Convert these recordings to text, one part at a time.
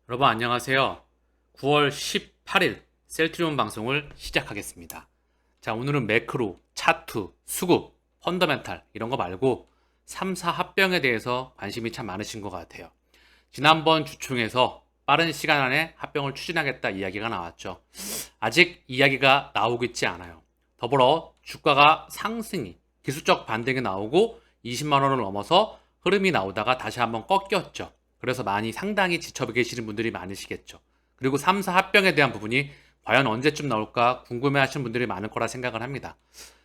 여러분 안녕하세요. 9월 18일 셀트리온 방송을 시작하겠습니다. 자, 오늘은 매크로, 차트, 수급, 펀더멘탈 이런 거 말고 3사 합병에 대해서 관심이 참 많으신 것 같아요. 지난번 주총에서 빠른 시간 안에 합병을 추진하겠다 이야기가 나왔죠. 아직 이야기가 나오고 있지 않아요. 더불어 주가가 상승이 기술적 반등이 나오고 20만 원을 넘어서 흐름이 나오다가 다시 한번 꺾였죠. 그래서 상당히 지쳐 계시는 분들이 많으시겠죠. 그리고 3사 합병에 대한 부분이 과연 언제쯤 나올까 궁금해 하시는 분들이 많을 거라 생각을 합니다.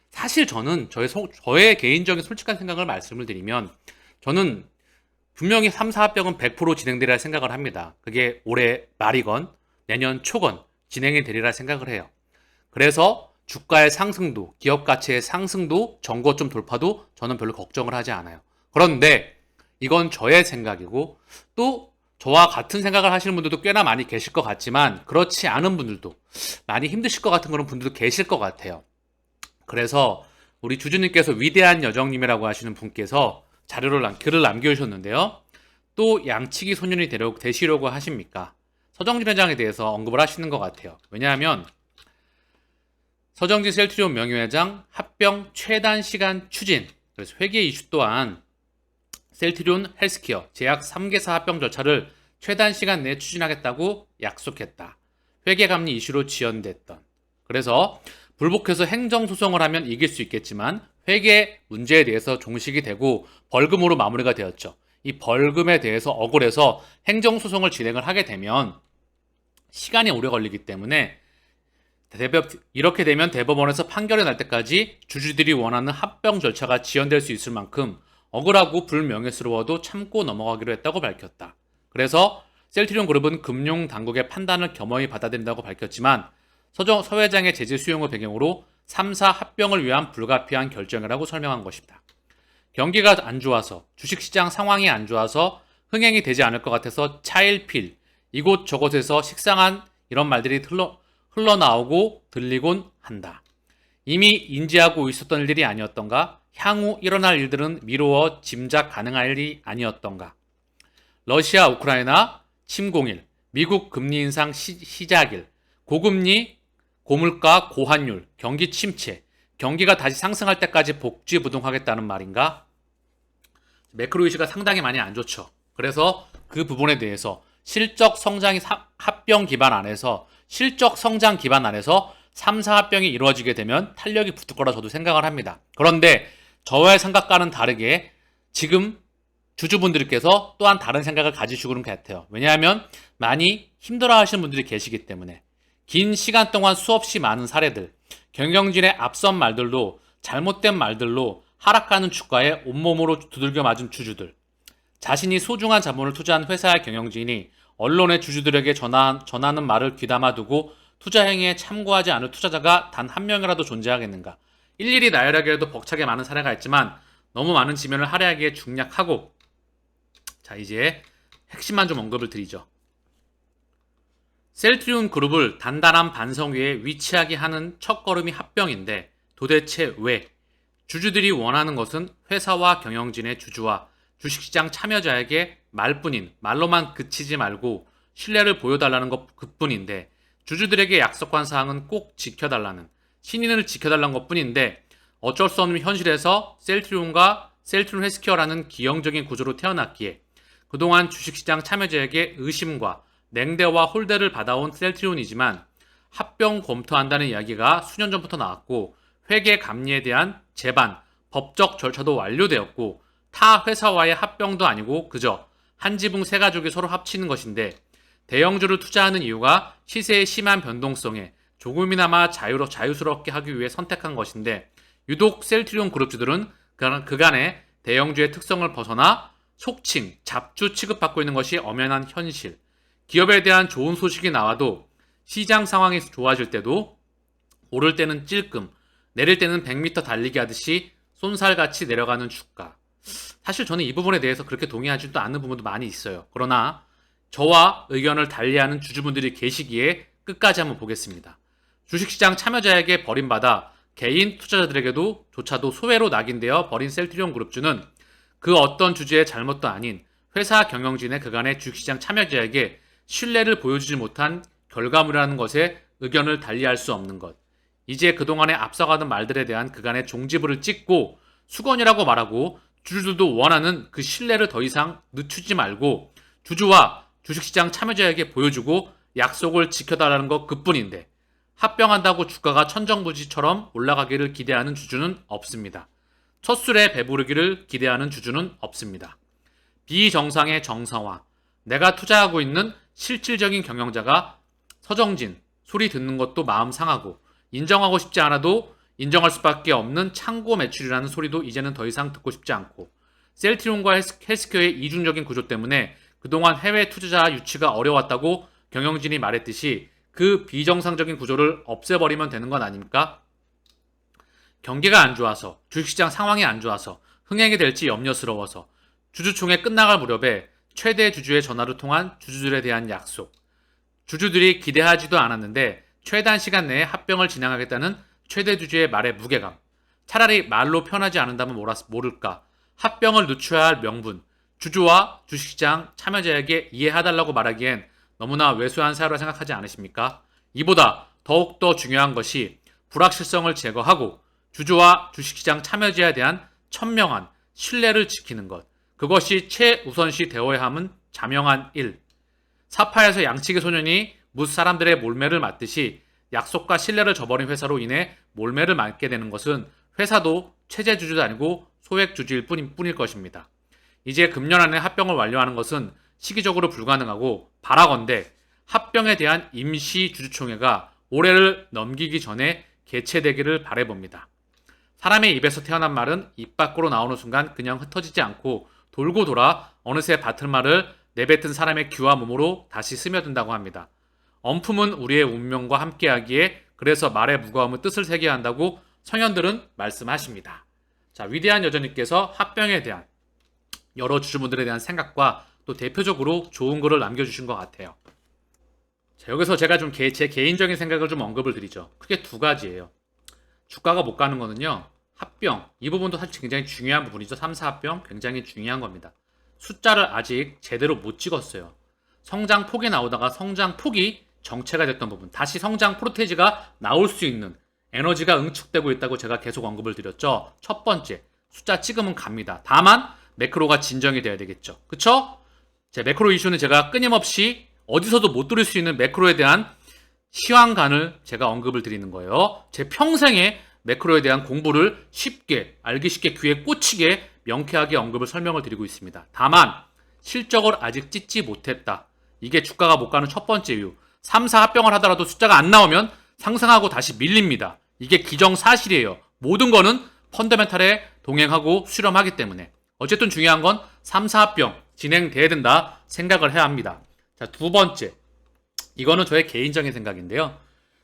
사실 저는 저의 개인적인 솔직한 생각을 말씀을 드리면 저는 분명히 3사 합병은 100% 진행되리라 생각을 합니다. 그게 올해 말이건 내년 초건 진행이 되리라 생각을 해요. 그래서 주가의 상승도, 기업 가치의 상승도, 정고점 돌파도 저는 별로 걱정을 하지 않아요. 그런데 이건 저의 생각이고 또 저와 같은 생각을 하시는 분들도 꽤나 많이 계실 것 같지만 그렇지 않은 분들도 많이 힘드실 것 같은 그런 분들도 계실 것 같아요. 그래서 우리 주주님께서 위대한 여정님이라고 하시는 분께서 글을 남겨주셨는데요. 또 양치기 소년이 되시려고 하십니까? 서정진 회장에 대해서 언급을 하시는 것 같아요. 왜냐하면 서정진 셀트리온 명예회장 합병 최단 시간 추진, 그래서 회계 이슈 또한 셀트리온 헬스케어 제약 3개사 합병 절차를 최단 시간 내에 추진하겠다고 약속했다. 회계감리 이슈로 지연됐던. 그래서 불복해서 행정소송을 하면 이길 수 있겠지만 회계 문제에 대해서 종식이 되고 벌금으로 마무리가 되었죠. 이 벌금에 대해서 억울해서 행정소송을 진행을 하게 되면 시간이 오래 걸리기 때문에 이렇게 되면 대법원에서 판결이 날 때까지 주주들이 원하는 합병 절차가 지연될 수 있을 만큼 억울하고 불명예스러워도 참고 넘어가기로 했다고 밝혔다. 그래서 셀트리온 그룹은 금융당국의 판단을 겸허히 받아들인다고 밝혔지만 서 회장의 제재 수용을 배경으로 3사 합병을 위한 불가피한 결정이라고 설명한 것입니다. 경기가 안 좋아서, 주식시장 상황이 안 좋아서 흥행이 되지 않을 것 같아서 차일필, 이곳저곳에서 식상한 이런 말들이 흘러나오고 들리곤 한다. 이미 인지하고 있었던 일들이 아니었던가? 향후 일어날 일들은 미루어 짐작 가능할 일이 아니었던가? 러시아 우크라이나 침공일, 미국 금리 인상 시작일, 고금리, 고물가, 고환율, 경기 침체, 경기가 다시 상승할 때까지 복지부동하겠다는 말인가? 매크로 이슈가 상당히 많이 안 좋죠. 그래서 그 부분에 대해서 합병 기반 안에서 실적 성장 기반 안에서 3사 합병이 이루어지게 되면 탄력이 붙을 거라 저도 생각을 합니다. 그런데 저의 생각과는 다르게 지금 주주분들께서 또한 다른 생각을 가지시고 있는 것 같아요. 왜냐하면 많이 힘들어 하시는 분들이 계시기 때문에 긴 시간 동안 수없이 많은 사례들, 경영진의 앞선 말들로 잘못된 말들로 하락하는 주가에 온몸으로 두들겨 맞은 주주들, 자신이 소중한 자본을 투자한 회사의 경영진이 언론의 주주들에게 전하는 말을 귀담아 두고 투자 행위에 참고하지 않을 투자자가 단 한 명이라도 존재하겠는가? 일일이 나열하기에도 벅차게 많은 사례가 있지만 너무 많은 지면을 할애하기에 중략하고, 자, 이제 핵심만 좀 언급을 드리죠. 셀트리온 그룹을 단단한 반성 위에 위치하게 하는 첫걸음이 합병인데 도대체 왜? 주주들이 원하는 것은 회사와 경영진의 주주와 주식시장 참여자에게 말로만 그치지 말고 신뢰를 보여달라는 것 그뿐인데, 주주들에게 약속한 사항은 꼭 지켜달라는, 신인을 지켜달라는 것뿐인데 어쩔 수 없는 현실에서 셀트리온과 셀트리온 헬스케어라는 기형적인 구조로 태어났기에 그동안 주식시장 참여자에게 의심과 냉대와 홀대를 받아온 셀트리온이지만 합병 검토한다는 이야기가 수년 전부터 나왔고 회계 감리에 대한 제반, 법적 절차도 완료되었고 타 회사와의 합병도 아니고 그저 한 지붕 세 가족이 서로 합치는 것인데, 대형주를 투자하는 이유가 시세의 심한 변동성에 조금이나마 자유스럽게 하기 위해 선택한 것인데, 유독 셀트리온 그룹주들은 그간의 대형주의 특성을 벗어나 속칭 잡주 취급받고 있는 것이 엄연한 현실. 기업에 대한 좋은 소식이 나와도 시장 상황이 좋아질 때도 오를 때는 찔끔, 내릴 때는 100m 달리기 하듯이 쏜살같이 내려가는 주가. 사실 저는 이 부분에 대해서 그렇게 동의하지도 않는 부분도 많이 있어요. 그러나 저와 의견을 달리하는 주주분들이 계시기에 끝까지 한번 보겠습니다. 주식시장 참여자에게 버림받아 개인 투자자들에게도 조차도 소외로 낙인되어 버린 셀트리온 그룹주는 그 어떤 주주의 잘못도 아닌 회사 경영진의 그간의 주식시장 참여자에게 신뢰를 보여주지 못한 결과물이라는 것에 의견을 달리할 수 없는 것. 이제 그동안에 앞서가던 말들에 대한 그간의 종지부를 찍고 수건이라고 말하고 주주들도 원하는 그 신뢰를 더 이상 늦추지 말고 주주와 주식시장 참여자에게 보여주고 약속을 지켜달라는 것 그뿐인데 합병한다고 주가가 천정부지처럼 올라가기를 기대하는 주주는 없습니다. 첫 술에 배부르기를 기대하는 주주는 없습니다. 비정상의 정상화. 내가 투자하고 있는 실질적인 경영자가 서정진 소리 듣는 것도 마음 상하고 인정하고 싶지 않아도 인정할 수밖에 없는 창고 매출이라는 소리도 이제는 더 이상 듣고 싶지 않고 셀트리온과 헬스케어의 이중적인 구조 때문에 그동안 해외 투자자 유치가 어려웠다고 경영진이 말했듯이 그 비정상적인 구조를 없애버리면 되는 건 아닙니까? 경기가 안 좋아서 주식시장 상황이 안 좋아서 흥행이 될지 염려스러워서 주주총회 끝나갈 무렵에 최대 주주의 전화를 통한 주주들에 대한 약속. 주주들이 기대하지도 않았는데 최단 시간 내에 합병을 진행하겠다는 최대 주주의 말의 무게감. 차라리 말로 표현하지 않는다면 모를까. 합병을 늦춰야 할 명분. 주주와 주식시장 참여자에게 이해해달라고 말하기엔 너무나 왜소한 사유라 생각하지 않으십니까? 이보다 더욱더 중요한 것이 불확실성을 제거하고 주주와 주식시장 참여자에 대한 천명한 신뢰를 지키는 것. 그것이 최우선시 되어야 함은 자명한 일. 사파에서 양치기 소년이 무수 사람들의 몰매를 맞듯이 약속과 신뢰를 저버린 회사로 인해 몰매를 맞게 되는 것은 회사도 최대 주주도 아니고 소액 주주일 뿐일 것입니다. 이제 금년 안에 합병을 완료하는 것은 시기적으로 불가능하고 바라건대 합병에 대한 임시 주주총회가 올해를 넘기기 전에 개최되기를 바라봅니다. 사람의 입에서 태어난 말은 입 밖으로 나오는 순간 그냥 흩어지지 않고 돌고 돌아 어느새 바틀말을 내뱉은 사람의 귀와 몸으로 다시 스며든다고 합니다. 엄품은 우리의 운명과 함께하기에 그래서 말의 무거움은 뜻을 새겨야 한다고 성현들은 말씀하십니다. 자, 위대한 여전님께서 합병에 대한 여러 주주분들에 대한 생각과 또 대표적으로 좋은 글을 남겨주신 것 같아요. 자, 여기서 제가 좀 제 개인적인 생각을 좀 언급을 드리죠. 크게 두 가지예요. 주가가 못 가는 거는요. 합병, 이 부분도 사실 굉장히 중요한 부분이죠. 3사 합병 굉장히 중요한 겁니다. 숫자를 아직 제대로 못 찍었어요. 성장 폭이 나오다가 성장 폭이 정체가 됐던 부분, 다시 성장 프로테이지가 나올 수 있는 에너지가 응축되고 있다고 제가 계속 언급을 드렸죠. 첫 번째, 숫자 찍으면 갑니다. 다만 매크로가 진정이 돼야 되겠죠. 그쵸? 제 매크로 이슈는 제가 끊임없이 어디서도 못 들을 수 있는 매크로에 대한 시황관을 제가 언급을 드리는 거예요. 제 평생에 매크로에 대한 공부를 쉽게, 알기 쉽게, 귀에 꽂히게 명쾌하게 언급을 설명을 드리고 있습니다. 다만 실적을 아직 찍지 못했다. 이게 주가가 못 가는 첫 번째 이유. 3사 합병을 하더라도 숫자가 안 나오면 상승하고 다시 밀립니다. 이게 기정사실이에요. 모든 거는 펀더멘탈에 동행하고 수렴하기 때문에. 어쨌든 중요한 건 3사 합병 진행돼야 된다 생각을 해야 합니다. 자, 두 번째. 이거는 저의 개인적인 생각인데요.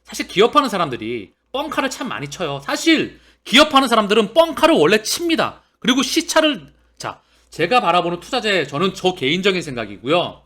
사실 기업하는 사람들이 뻥카를 참 많이 쳐요. 사실 기업하는 사람들은 뻥카를 원래 칩니다. 그리고 시차를, 자, 제가 바라보는 투자자의, 저는 저 개인적인 생각이고요.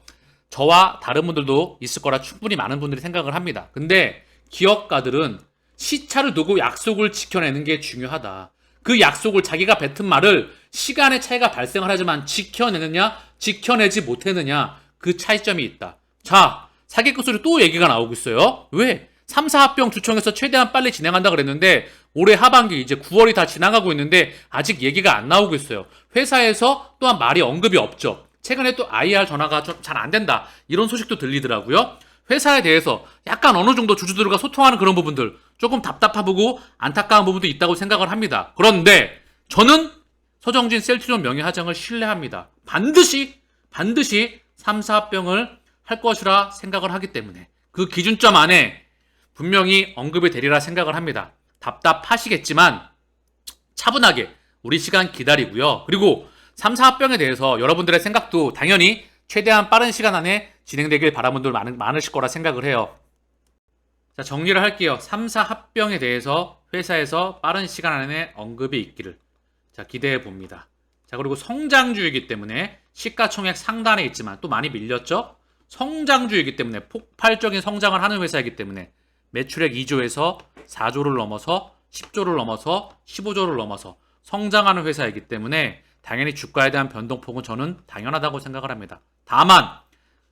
저와 다른 분들도 있을 거라 충분히 많은 분들이 생각을 합니다. 근데 기업가들은 시차를 두고 약속을 지켜내는 게 중요하다. 그 약속을 자기가 뱉은 말을 시간의 차이가 발생을 하지만 지켜내느냐 지켜내지 못했느냐, 그 차이점이 있다. 자, 사기꾼 소리 또 얘기가 나오고 있어요. 왜? 3사 합병 주총에서 최대한 빨리 진행한다 그랬는데 올해 하반기 이제 9월이 다 지나가고 있는데 아직 얘기가 안 나오고 있어요. 회사에서 또한 말이 언급이 없죠. 최근에 또 IR 전화가 좀 잘 안 된다, 이런 소식도 들리더라고요. 회사에 대해서 약간 어느 정도 주주들과 소통하는 그런 부분들, 조금 답답하고 안타까운 부분도 있다고 생각을 합니다. 그런데 저는 서정진 셀트리온 명예회장을 신뢰합니다. 반드시 3사 합병을 할 것이라 생각을 하기 때문에 그 기준점 안에 분명히 언급이 되리라 생각을 합니다. 답답하시겠지만 차분하게 우리 시간 기다리고요. 그리고 3사 합병에 대해서 여러분들의 생각도 당연히 최대한 빠른 시간 안에 진행되길 바라는 분들 많으실 거라 생각을 해요. 자, 정리를 할게요. 3사 합병에 대해서 회사에서 빠른 시간 안에 언급이 있기를 자, 기대해 봅니다. 자, 그리고 성장주이기 때문에 시가총액 상단에 있지만 또 많이 밀렸죠? 성장주이기 때문에 폭발적인 성장을 하는 회사이기 때문에 매출액 2조에서 4조를 넘어서 10조를 넘어서 15조를 넘어서 성장하는 회사이기 때문에 당연히 주가에 대한 변동폭은 저는 당연하다고 생각을 합니다. 다만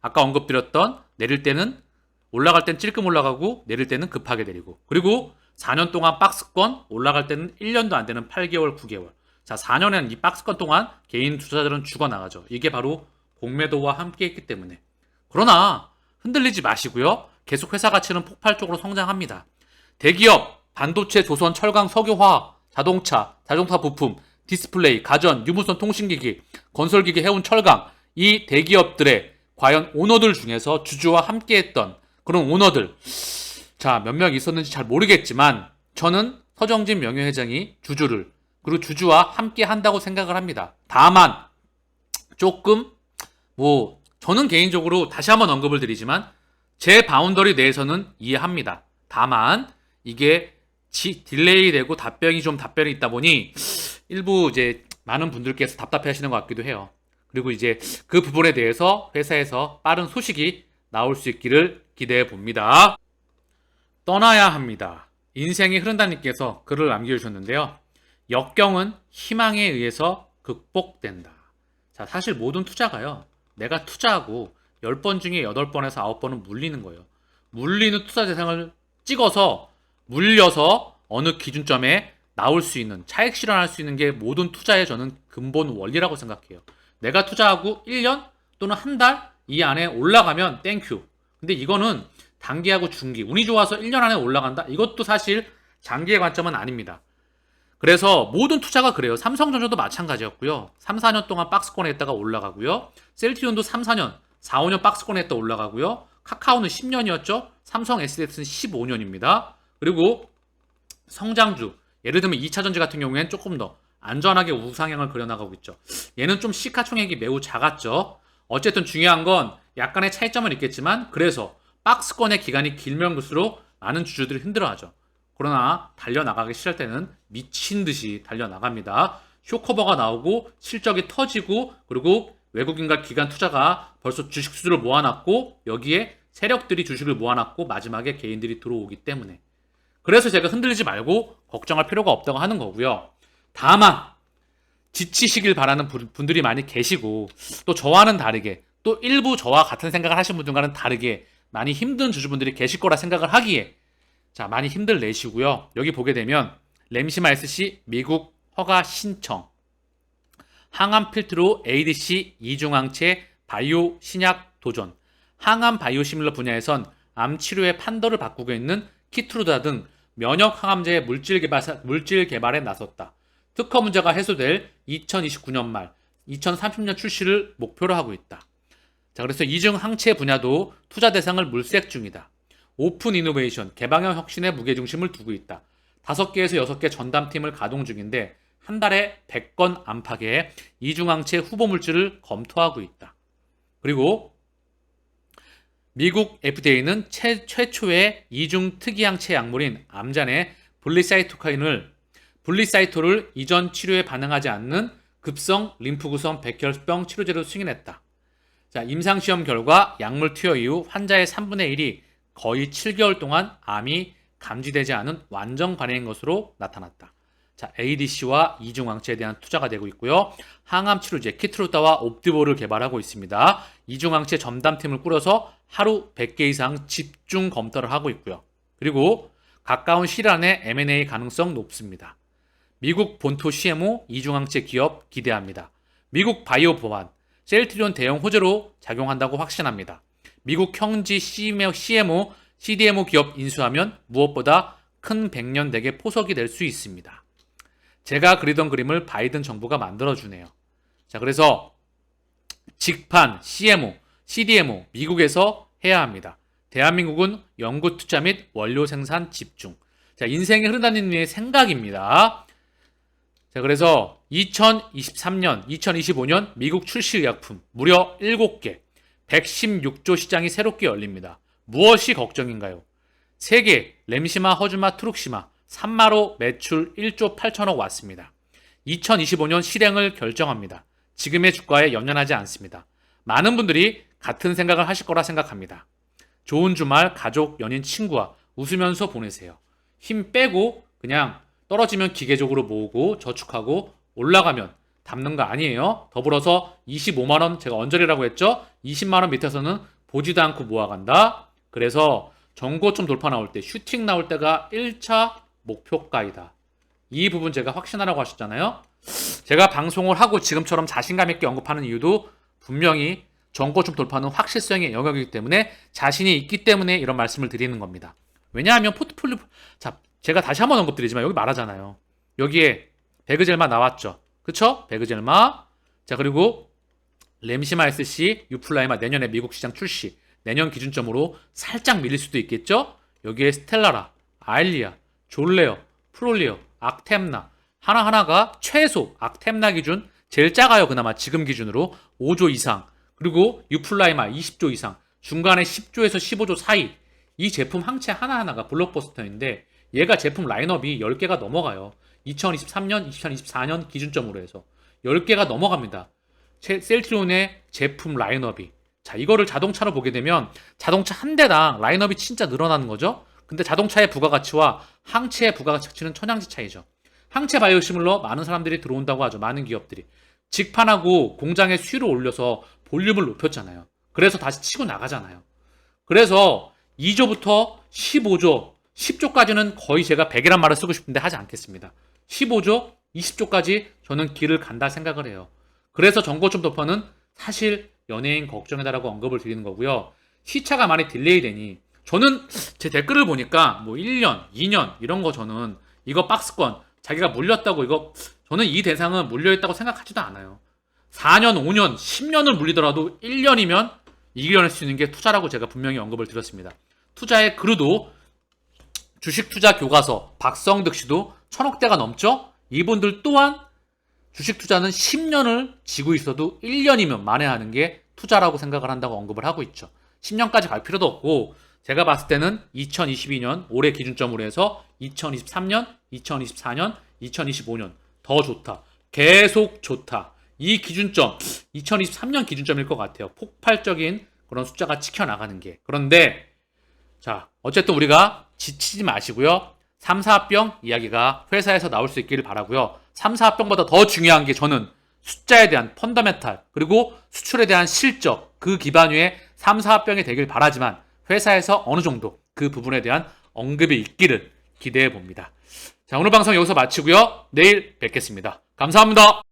아까 언급드렸던 내릴 때는 올라갈 땐 찔끔 올라가고 내릴 때는 급하게 내리고, 그리고 4년 동안 박스권, 올라갈 때는 1년도 안 되는 8개월, 9개월. 자, 4년엔 이 박스권 동안 개인 투자자들은 죽어나가죠. 이게 바로 공매도와 함께 했기 때문에. 그러나 흔들리지 마시고요. 계속 회사 가치는 폭발적으로 성장합니다. 대기업, 반도체, 조선, 철강, 석유화학, 자동차 부품, 디스플레이, 가전, 유무선 통신기기, 건설기기, 해운, 철강, 이 대기업들의 과연 오너들 중에서 주주와 함께했던 그런 오너들, 자, 몇 명 있었는지 잘 모르겠지만 저는 서정진 명예회장이 주주를, 그리고 주주와 함께 한다고 생각을 합니다. 다만 조금 저는 개인적으로 다시 한번 언급을 드리지만 제 바운더리 내에서는 이해합니다. 다만 이게 딜레이 되고 답변이 있다 보니 일부 이제 많은 분들께서 답답해 하시는 것 같기도 해요. 그리고 이제 그 부분에 대해서 회사에서 빠른 소식이 나올 수 있기를 기대해 봅니다. 떠나야 합니다. 인생이 흐른다님께서 글을 남겨주셨는데요. 역경은 희망에 의해서 극복된다. 자, 사실 모든 투자가요. 내가 투자하고 10번 중에 8번에서 9번은 물리는 거예요. 물리는 투자 대상을 찍어서 물려서 어느 기준점에 나올 수 있는, 차익 실현할 수 있는 게 모든 투자의 저는 근본 원리라고 생각해요. 내가 투자하고 1년 또는 한 달 이 안에 올라가면 땡큐. 근데 이거는 단기하고 중기, 운이 좋아서 1년 안에 올라간다? 이것도 사실 장기의 관점은 아닙니다. 그래서 모든 투자가 그래요. 삼성전자도 마찬가지였고요. 3, 4년 동안 박스권에 있다가 올라가고요. 셀트리온도 3, 4년, 4, 5년 박스권에 있다 올라가고요. 카카오는 10년이었죠. 삼성 SDS는 15년입니다. 그리고 성장주, 예를 들면 2차전지 같은 경우에는 조금 더 안전하게 우상향을 그려나가고 있죠. 얘는 좀 시가총액이 매우 작았죠. 어쨌든 중요한 건 약간의 차이점은 있겠지만 그래서 박스권의 기간이 길면 길수록 많은 주주들이 힘들어하죠. 그러나 달려나가기 싫을 때는 미친 듯이 달려나갑니다. 쇼커버가 나오고 실적이 터지고, 그리고 외국인과 기관 투자가 벌써 주식 수주를 모아놨고 여기에 세력들이 주식을 모아놨고 마지막에 개인들이 들어오기 때문에, 그래서 제가 흔들리지 말고 걱정할 필요가 없다고 하는 거고요. 다만 지치시길 바라는 분들이 많이 계시고, 또 저와는 다르게, 또 일부 저와 같은 생각을 하시는 분들과는 다르게 많이 힘든 주주분들이 계실 거라 생각을 하기에, 자, 많이 힘들 내시고요. 여기 보게 되면 램시마 SC 미국 허가 신청, 항암 필트로 ADC 이중항체 바이오 신약 도전, 항암 바이오시밀러 분야에선 암 치료의 판도를 바꾸고 있는 키트루다 등 면역 항암제의 물질 개발에 나섰다. 특허 문제가 해소될 2029년 말, 2030년 출시를 목표로 하고 있다. 자, 그래서 이중 항체 분야도 투자 대상을 물색 중이다. 오픈 이노베이션, 개방형 혁신에 무게중심을 두고 있다. 5개에서 6개 전담팀을 가동 중인데 한 달에 100건 안팎의 이중항체 후보 물질을 검토하고 있다. 그리고 미국 FDA는 최초의 이중 특이항체 약물인 암잔의 블리사이토를 이전 치료에 반응하지 않는 급성 림프구성 백혈병 치료제로 승인했다. 자, 임상시험 결과 약물 투여 이후 환자의 3분의 1이 거의 7개월 동안 암이 감지되지 않은 완전 반응인 것으로 나타났다. 자, ADC와 이중항체에 대한 투자가 되고 있고요. 항암 치료제 키트루다와 옵디보를 개발하고 있습니다. 이중항체 전담팀을 꾸려서 하루 100개 이상 집중 검토를 하고 있고요. 그리고 가까운 시일 안에 M&A 가능성 높습니다. 미국 본토 CMO 이중항체 기업 기대합니다. 미국 바이오 법안, 셀트리온 대형 호재로 작용한다고 확신합니다. 미국 형지 CMO, CDMO 기업 인수하면 무엇보다 큰 백년대계 포석이 될 수 있습니다. 제가 그리던 그림을 바이든 정부가 만들어주네요. 자, 그래서 직판, CMO, CDMO 미국에서 해야 합니다. 대한민국은 연구 투자 및 원료 생산 집중. 자, 인생이 흐른다는 의 생각입니다. 자, 그래서 2023년, 2025년 미국 출시 의약품 무려 7개, 116조 시장이 새롭게 열립니다. 무엇이 걱정인가요? 세계, 램시마, 허즈마, 트룩시마, 산마로 매출 1조 8천억 왔습니다. 2025년 실행을 결정합니다. 지금의 주가에 연연하지 않습니다. 많은 분들이 같은 생각을 하실 거라 생각합니다. 좋은 주말 가족, 연인, 친구와 웃으면서 보내세요. 힘 빼고 그냥 떨어지면 기계적으로 모으고 저축하고 올라가면 담는 거 아니에요. 더불어서 25만원 제가 언저리라고 했죠. 20만원 밑에서는 보지도 않고 모아간다. 그래서 전고점 돌파 나올 때, 슈팅 나올 때가 1차 목표가이다. 이 부분 제가 확신하라고 하셨잖아요. 제가 방송을 하고 지금처럼 자신감 있게 언급하는 이유도 분명히 전고점 돌파는 확실성의 영역이기 때문에 자신이 있기 때문에 이런 말씀을 드리는 겁니다. 왜냐하면 포트폴리오, 자, 제가 다시 한번 언급드리지만 여기 말하잖아요. 여기에 베그젤마 나왔죠. 그쵸? 베그젤마. 자, 그리고 램시마 SC, 유플라이마 내년에 미국 시장 출시. 내년 기준점으로 살짝 밀릴 수도 있겠죠? 여기에 스텔라라, 아일리아, 졸레어, 프롤리어, 악템나 하나하나가 최소 악템나 기준 제일 작아요. 그나마 지금 기준으로 5조 이상. 그리고 유플라이마 20조 이상. 중간에 10조에서 15조 사이. 이 제품 항체 하나하나가 블록버스터인데 얘가 제품 라인업이 10개가 넘어가요. 2023년, 2024년 기준점으로 해서 10개가 넘어갑니다. 셀트리온의 제품 라인업이. 자, 이거를 자동차로 보게 되면 자동차 한 대당 라인업이 진짜 늘어나는 거죠. 근데 자동차의 부가가치와 항체의 부가가치는 천양지 차이죠. 항체 바이오시밀러 많은 사람들이 들어온다고 하죠. 많은 기업들이. 직판하고 공장의 수율을 올려서 볼륨을 높였잖아요. 그래서 다시 치고 나가잖아요. 그래서 2조부터 15조, 10조까지는 거의 제가 100이란 말을 쓰고 싶은데 하지 않겠습니다. 15조, 20조까지 저는 길을 간다 생각을 해요. 그래서 전고점 돌파는 사실 연예인 걱정해달라고 언급을 드리는 거고요. 시차가 많이 딜레이 되니 저는 제 댓글을 보니까 뭐 1년, 2년 이런 거 저는 이거 박스권 자기가 물렸다고 이거 저는 이 대상은 물려있다고 생각하지도 않아요. 4년, 5년, 10년을 물리더라도 1년이면 이겨낼 수 있는 게 투자라고 제가 분명히 언급을 드렸습니다. 투자의 그루도 주식 투자 교과서 박성득 씨도 1000억대가 넘죠? 이분들 또한 주식 투자는 10년을 지고 있어도 1년이면 만회하는 게 투자라고 생각을 한다고 언급을 하고 있죠. 10년까지 갈 필요도 없고 제가 봤을 때는 2022년 올해 기준점으로 해서 2023년, 2024년, 2025년 더 좋다. 계속 좋다. 이 기준점 2023년 기준점일 것 같아요. 폭발적인 그런 숫자가 찍혀나가는 게. 그런데 자, 어쨌든 우리가 지치지 마시고요. 3, 4합병 이야기가 회사에서 나올 수 있기를 바라고요. 3, 4합병보다 더 중요한 게 저는 숫자에 대한 펀더멘탈 그리고 수출에 대한 실적 그 기반 위에 3, 4합병이 되길 바라지만 회사에서 어느 정도 그 부분에 대한 언급이 있기를 기대해 봅니다. 자, 오늘 방송 여기서 마치고요. 내일 뵙겠습니다. 감사합니다.